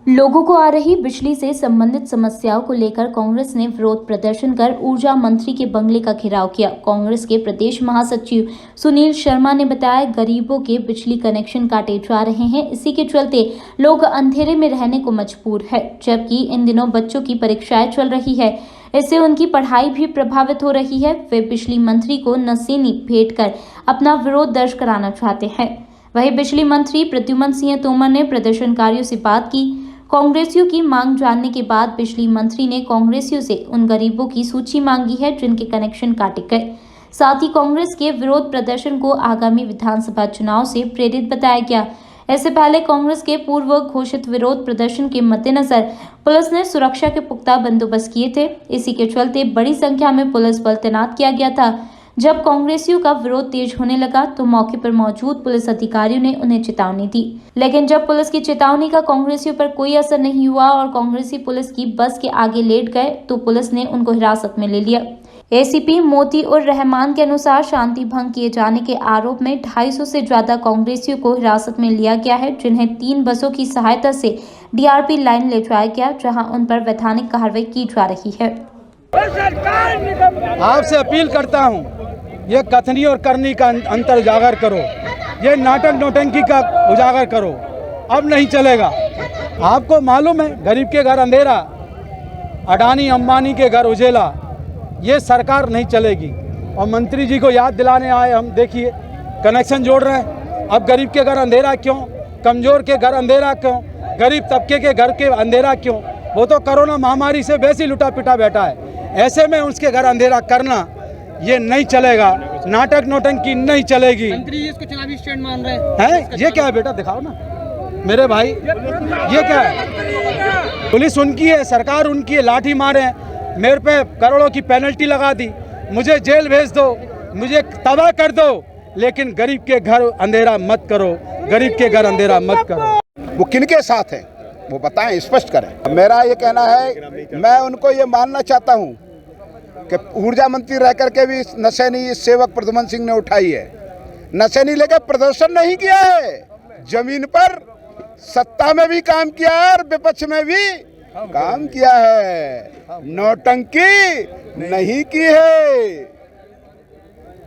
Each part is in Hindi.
लोगों को आ रही बिजली से संबंधित समस्याओं को लेकर कांग्रेस ने विरोध प्रदर्शन कर ऊर्जा मंत्री के बंगले का घेराव किया। कांग्रेस के प्रदेश महासचिव सुनील शर्मा ने बताया, गरीबों के बिजली कनेक्शन काटे जा रहे हैं, इसी के चलते लोग अंधेरे में रहने को मजबूर है। जबकि इन दिनों बच्चों की परीक्षाएं चल रही है, इससे उनकी पढ़ाई भी प्रभावित हो रही है। वे बिजली मंत्री को नसीनी भेंट कर अपना विरोध दर्ज कराना चाहते हैं। वहीं बिजली मंत्री प्रद्युम्न सिंह तोमर ने प्रदर्शनकारियों से बात की। कांग्रेसियों की मांग जानने के बाद बिजली मंत्री ने कांग्रेसियों से उन गरीबों की सूची मांगी है जिनके कनेक्शन काटे गए। साथ ही कांग्रेस के विरोध प्रदर्शन को आगामी विधानसभा चुनाव से प्रेरित बताया गया। इससे पहले कांग्रेस के पूर्व घोषित विरोध प्रदर्शन के मद्देनजर पुलिस ने सुरक्षा के पुख्ता बंदोबस्त किए थे। इसी के चलते बड़ी संख्या में पुलिस बल तैनात किया गया था। जब कांग्रेसियों का विरोध तेज होने लगा तो मौके पर मौजूद पुलिस अधिकारियों ने उन्हें चेतावनी दी, लेकिन जब पुलिस की चेतावनी का कांग्रेसियों पर कोई असर नहीं हुआ और कांग्रेसी पुलिस की बस के आगे लेट गए तो पुलिस ने उनको हिरासत में ले लिया। एसीपी मोती-उर रहमान के अनुसार शांति भंग किए जाने के आरोप में 250 से ज्यादा कांग्रेसियों को हिरासत में लिया गया है, जिन्हें 3 बसों की सहायता से डीआरपी लाइन ले जाया गया, जहां उन पर वैधानिक कार्रवाई की जा रही है। आपसे अपील करता हूं, ये कथनी और करनी का अंतर उजागर करो, ये नाटक नौटंकी का उजागर करो। अब नहीं चलेगा। आपको मालूम है, गरीब के घर अंधेरा, अडानी अंबानी के घर उजेला, ये सरकार नहीं चलेगी। और मंत्री जी को याद दिलाने आए हम, देखिए कनेक्शन जोड़ रहे हैं। अब गरीब के घर अंधेरा क्यों, कमज़ोर के घर अंधेरा क्यों, गरीब तबके के घर के अंधेरा क्यों? वो तो कोरोना महामारी से वैसे ही लुटा पिटा बैठा है। ऐसे में उसके घर अंधेरा करना ये नहीं चलेगा। नाटक नौटंकी नहीं चलेगी। मंत्री जी इसको चुनावी स्टैंड मान रहे हैं। ये क्या है बेटा, दिखाओ ना मेरे भाई, ये क्या है? पुलिस उनकी है, सरकार उनकी है, लाठी मारे हैं, मेरे पे करोड़ों की पेनल्टी लगा दी, मुझे जेल भेज दो, मुझे तबाह कर दो, लेकिन गरीब के घर अंधेरा मत करो, गरीब के घर अंधेरा मत करो। वो किनके साथ है वो बताएं, स्पष्ट करें। मेरा ये कहना है, मैं उनको ये मानना चाहता हूँ कि ऊर्जा मंत्री रह करके भी नशेनी इस सेवक प्रद्युम्न सिंह ने उठाई है। नशेनी लेकर प्रदर्शन नहीं किया है, जमीन पर सत्ता में भी काम किया है और विपक्ष में भी काम किया है, नौटंकी नहीं की है।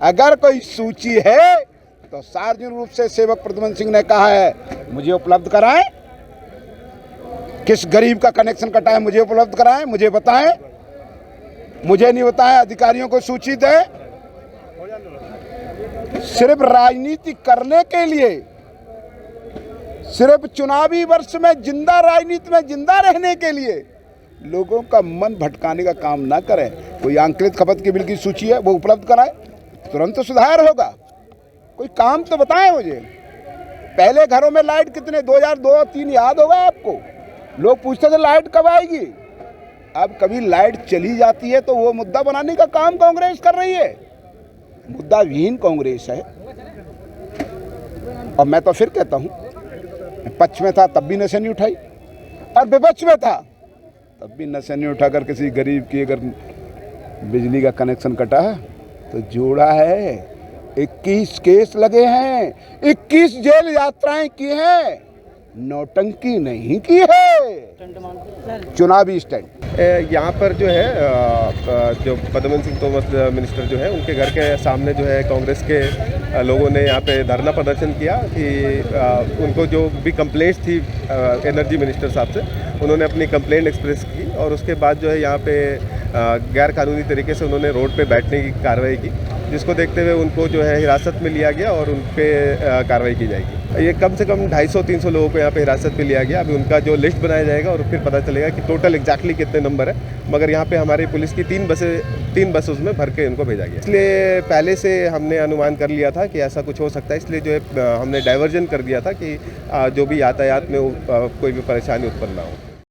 अगर कोई सूची है तो सार्वजनिक रूप से सेवक प्रद्युम्न सिंह ने कहा है, मुझे उपलब्ध कराएं, किस गरीब का कनेक्शन कटा है मुझे उपलब्ध कराएं, मुझे बताएं। मुझे नहीं बताया, अधिकारियों को सूची दे। सिर्फ राजनीति करने के लिए, सिर्फ चुनावी वर्ष में जिंदा राजनीति में जिंदा रहने के लिए लोगों का मन भटकाने का काम ना करें। कोई आंकलित खपत की बिल की सूची है वो उपलब्ध कराए, तुरंत सुधार होगा। कोई काम तो बताएं मुझे। पहले घरों में लाइट कितने 2002-3 याद होगा आपको? लोग पूछते थे लाइट कब आएगी। अब कभी लाइट चली जाती है तो वो मुद्दा बनाने का काम कांग्रेस कर रही है। मुद्दा विहीन कांग्रेस है। और मैं तो फिर कहता हूं, पक्ष में था तब भी नशे नहीं उठाई, और विपक्ष में था तब भी नशे नहीं उठाकर किसी गरीब की अगर बिजली का कनेक्शन कटा है तो जोड़ा है। 21 केस लगे हैं, 21 जेल यात्राएं की हैं, नौटंकी नहीं की है। चुनावी स्टैंड यहाँ पर जो है, जो प्रद्युम्न सिंह तोमर मिनिस्टर जो है, उनके घर के सामने जो है कांग्रेस के लोगों ने यहाँ पे धरना प्रदर्शन किया कि उनको जो भी कंप्लेंट्स थी एनर्जी मिनिस्टर साहब से, उन्होंने अपनी कंप्लेंट एक्सप्रेस की और उसके बाद जो है यहाँ पे गैर कानूनी तरीके से उन्होंने रोड पे बैठने की कार्रवाई की, जिसको देखते हुए उनको जो है हिरासत में लिया गया और उन पर कार्रवाई की जाएगी। ये कम से कम 250-300 लोगों को यहाँ पे हिरासत में लिया गया। अभी उनका जो लिस्ट बनाया जाएगा और फिर पता चलेगा कि टोटल एग्जैक्टली कितने नंबर है, मगर यहाँ पे हमारी पुलिस की 3 बस उसमें भर के उनको भेजा गया। इसलिए पहले से हमने अनुमान कर लिया था कि ऐसा कुछ हो सकता है, इसलिए जो है हमने डाइवर्जन कर दिया था कि जो भी यातायात में कोई भी परेशानी उत्पन्न ना हो।